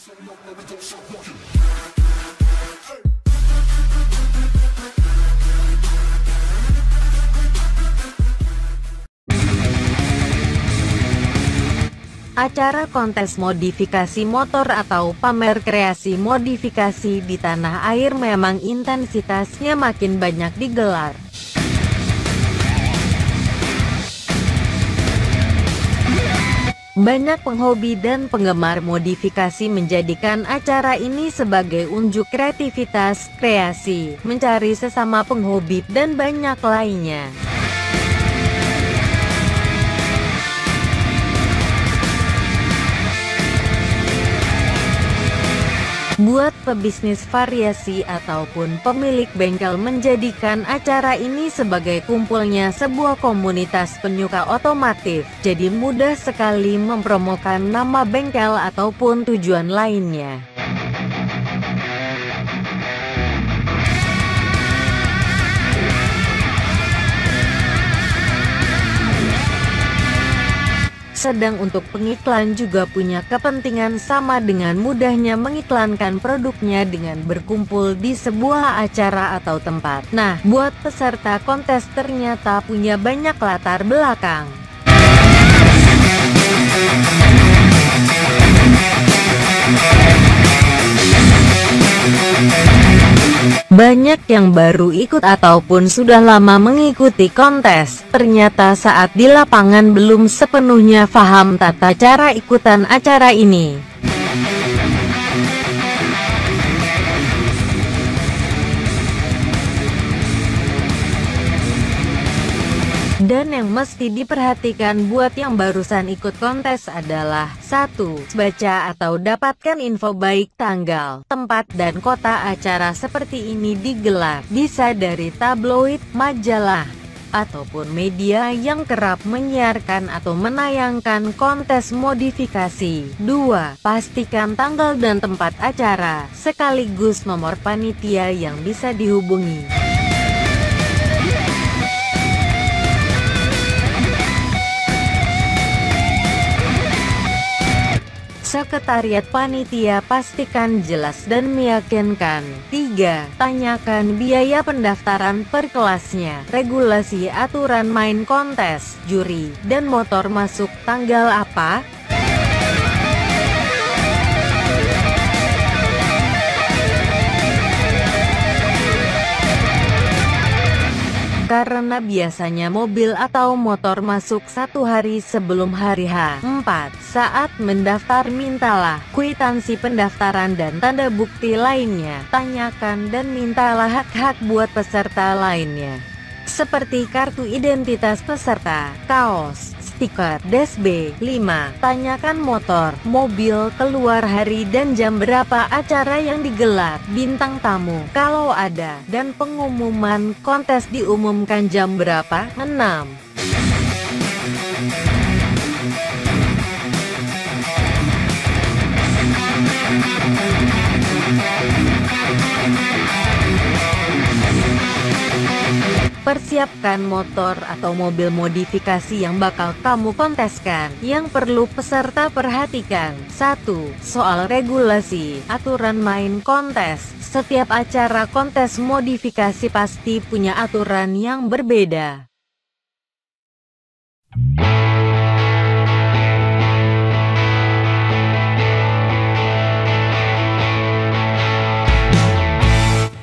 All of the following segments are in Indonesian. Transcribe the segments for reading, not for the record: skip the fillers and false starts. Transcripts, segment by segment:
Acara kontes modifikasi motor atau pamer kreasi modifikasi di tanah air memang intensitasnya makin banyak digelar. Banyak penghobi dan penggemar modifikasi menjadikan acara ini sebagai unjuk kreativitas, kreasi, mencari sesama penghobi, dan banyak lainnya. Buat pebisnis variasi ataupun pemilik bengkel menjadikan acara ini sebagai kumpulnya sebuah komunitas penyuka otomotif, jadi mudah sekali mempromokan nama bengkel ataupun tujuan lainnya. Sedang untuk pengiklan juga punya kepentingan sama dengan mudahnya mengiklankan produknya dengan berkumpul di sebuah acara atau tempat. Nah, buat peserta kontes ternyata punya banyak latar belakang. Banyak yang baru ikut ataupun sudah lama mengikuti kontes, ternyata saat di lapangan belum sepenuhnya paham tata cara ikutan acara ini. Dan yang mesti diperhatikan buat yang barusan ikut kontes adalah 1. Baca atau dapatkan info baik tanggal, tempat, dan kota acara seperti ini digelar. Bisa dari tabloid, majalah, ataupun media yang kerap menyiarkan atau menayangkan kontes modifikasi. 2. Pastikan tanggal dan tempat acara, sekaligus nomor panitia yang bisa dihubungi. Sekretariat panitia pastikan jelas dan meyakinkan. 3. Tanyakan biaya pendaftaran per kelasnya, regulasi aturan main kontes, juri, dan motor masuk tanggal apa. Karena biasanya mobil atau motor masuk 1 hari sebelum hari H. 4. Saat mendaftar mintalah kwitansi pendaftaran dan tanda bukti lainnya. Tanyakan dan mintalah hak-hak buat peserta lainnya, seperti kartu identitas peserta, kaos, stiker, DSB. 5. Tanyakan motor, mobil keluar hari dan jam berapa acara yang digelar, bintang tamu kalau ada, dan pengumuman kontes diumumkan jam berapa. 6. Persiapkan motor atau mobil modifikasi yang bakal kamu konteskan. Yang perlu peserta perhatikan: 1. Soal regulasi, aturan main kontes. Setiap acara kontes modifikasi pasti punya aturan yang berbeda.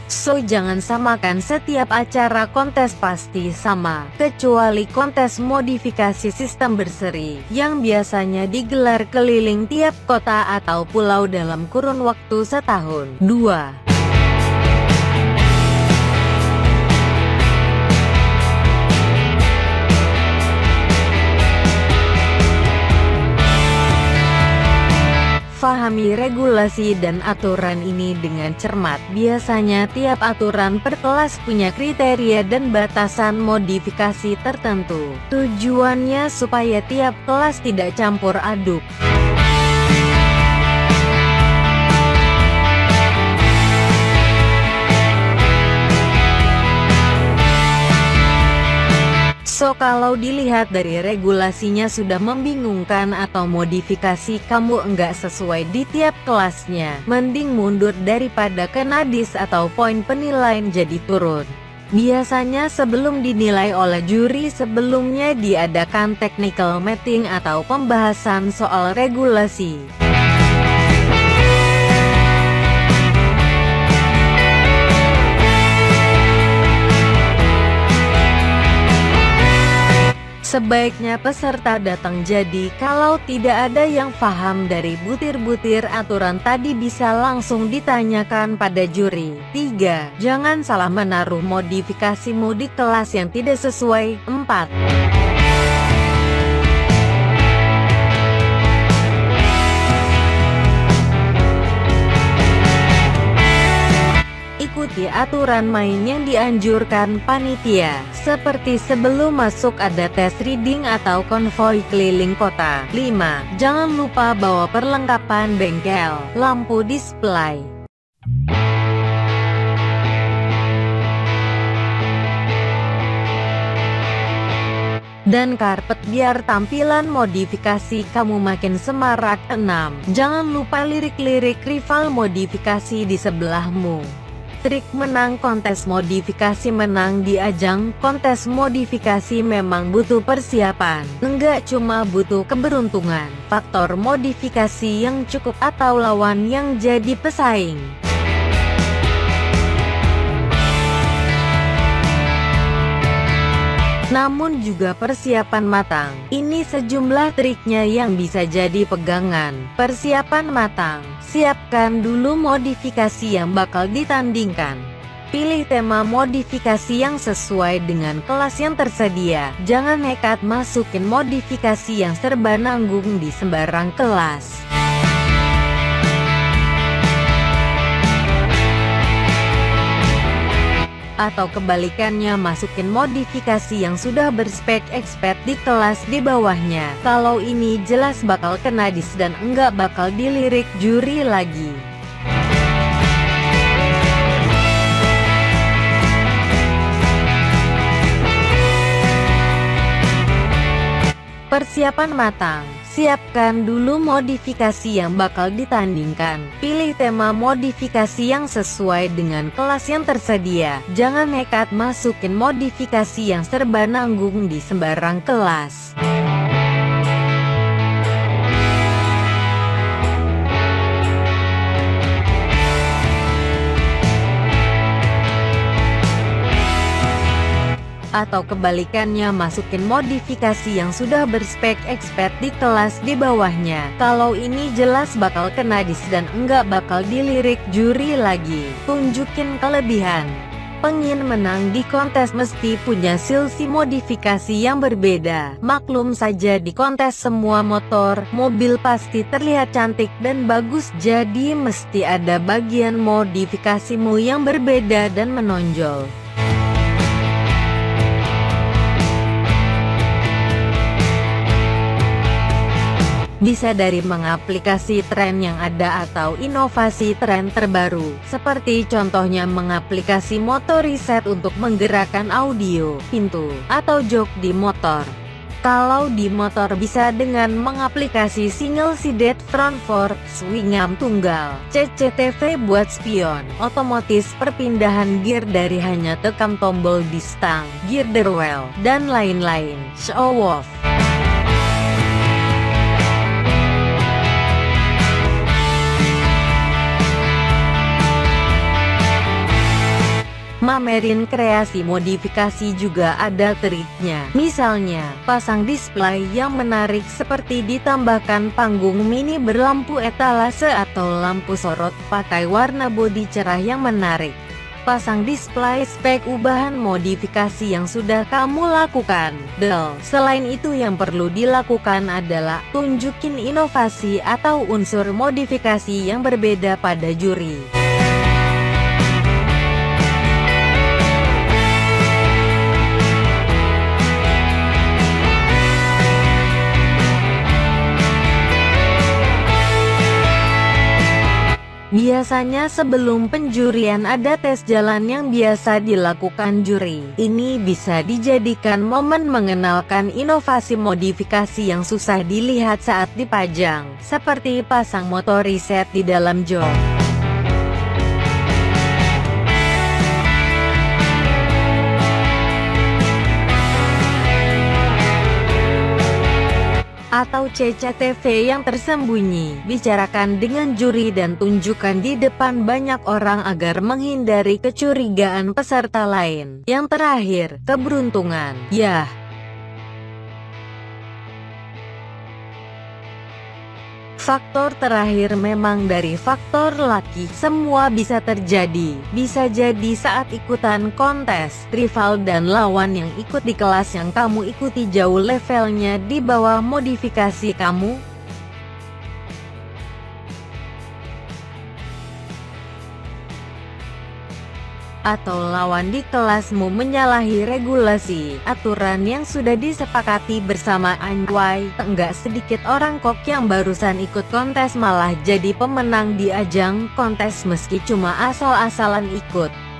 So, jangan samakan setiap acara kontes pasti sama, kecuali kontes modifikasi sistem berseri, yang biasanya digelar keliling tiap kota atau pulau dalam kurun waktu setahun. 2. Fahami regulasi dan aturan ini dengan cermat. Biasanya tiap aturan per kelas punya kriteria dan batasan modifikasi tertentu. Tujuannya supaya tiap kelas tidak campur aduk. So kalau dilihat dari regulasinya sudah membingungkan atau modifikasi kamu enggak sesuai di tiap kelasnya, mending mundur daripada kena dis atau poin penilaian jadi turun. Biasanya sebelum dinilai oleh juri sebelumnya diadakan technical meeting atau pembahasan soal regulasi. Sebaiknya peserta datang, jadi kalau tidak ada yang paham dari butir-butir aturan tadi bisa langsung ditanyakan pada juri. 3. Jangan salah menaruh modifikasimu di kelas yang tidak sesuai. 4. Ikuti aturan main yang dianjurkan panitia, seperti sebelum masuk ada tes reading atau konvoi keliling kota. 5. Jangan lupa bawa perlengkapan bengkel, lampu display, dan karpet biar tampilan modifikasi kamu makin semarak. 6. Jangan lupa lirik-lirik rival modifikasi di sebelahmu. Trik menang kontes modifikasi. Menang di ajang kontes modifikasi memang butuh persiapan, enggak cuma butuh keberuntungan, faktor modifikasi yang cukup atau lawan yang jadi pesaing. Namun juga persiapan matang. Ini sejumlah triknya yang bisa jadi pegangan. Persiapan matang. Siapkan dulu modifikasi yang bakal ditandingkan. Pilih tema modifikasi yang sesuai dengan kelas yang tersedia. Jangan nekat masukin modifikasi yang serba nanggung di sembarang kelas. Atau kebalikannya, masukin modifikasi yang sudah berspek expert di kelas di bawahnya. Kalau ini jelas bakal kena dis dan enggak bakal dilirik juri lagi. Persiapan matang. Siapkan dulu modifikasi yang bakal ditandingkan. Pilih tema modifikasi yang sesuai dengan kelas yang tersedia. Jangan nekat masukin modifikasi yang serba nanggung di sembarang kelas. Atau kebalikannya, masukin modifikasi yang sudah berspek expert di kelas di bawahnya. Kalau ini jelas bakal kena dis dan enggak bakal dilirik juri lagi. Tunjukin kelebihan. Pengin menang di kontes mesti punya silsi modifikasi yang berbeda. Maklum saja di kontes semua motor, mobil pasti terlihat cantik dan bagus, jadi mesti ada bagian modifikasimu yang berbeda dan menonjol. Bisa dari mengaplikasi tren yang ada atau inovasi tren terbaru, seperti contohnya mengaplikasi motor reset untuk menggerakkan audio, pintu, atau jok di motor. Kalau di motor bisa dengan mengaplikasi single seated front fork, swing arm tunggal, CCTV buat spion, otomatis perpindahan gear dari hanya tekan tombol di stang, gear derwell, dan lain-lain. Show off. Mamerin kreasi modifikasi juga ada triknya. Misalnya, pasang display yang menarik seperti ditambahkan panggung mini berlampu etalase atau lampu sorot, pakai warna bodi cerah yang menarik. Pasang display spek ubahan modifikasi yang sudah kamu lakukan. Selain itu yang perlu dilakukan adalah tunjukin inovasi atau unsur modifikasi yang berbeda pada juri. Biasanya sebelum penjurian ada tes jalan yang biasa dilakukan juri. Ini bisa dijadikan momen mengenalkan inovasi modifikasi yang susah dilihat saat dipajang, seperti pasang motor reset di dalam jok. Atau CCTV yang tersembunyi. Bicarakan dengan juri dan tunjukkan di depan banyak orang agar menghindari kecurigaan peserta lain. Yang terakhir, keberuntungan. Yah, faktor terakhir memang dari faktor laki. Semua bisa terjadi. Bisa jadi saat ikutan kontes, rival dan lawan yang ikut di kelas yang kamu ikuti jauh levelnya di bawah modifikasi kamu. Atau lawan di kelasmu menyalahi regulasi, aturan yang sudah disepakati bersama. Anjay, enggak sedikit orang kok yang barusan ikut kontes malah jadi pemenang di ajang kontes meski cuma asal-asalan ikut.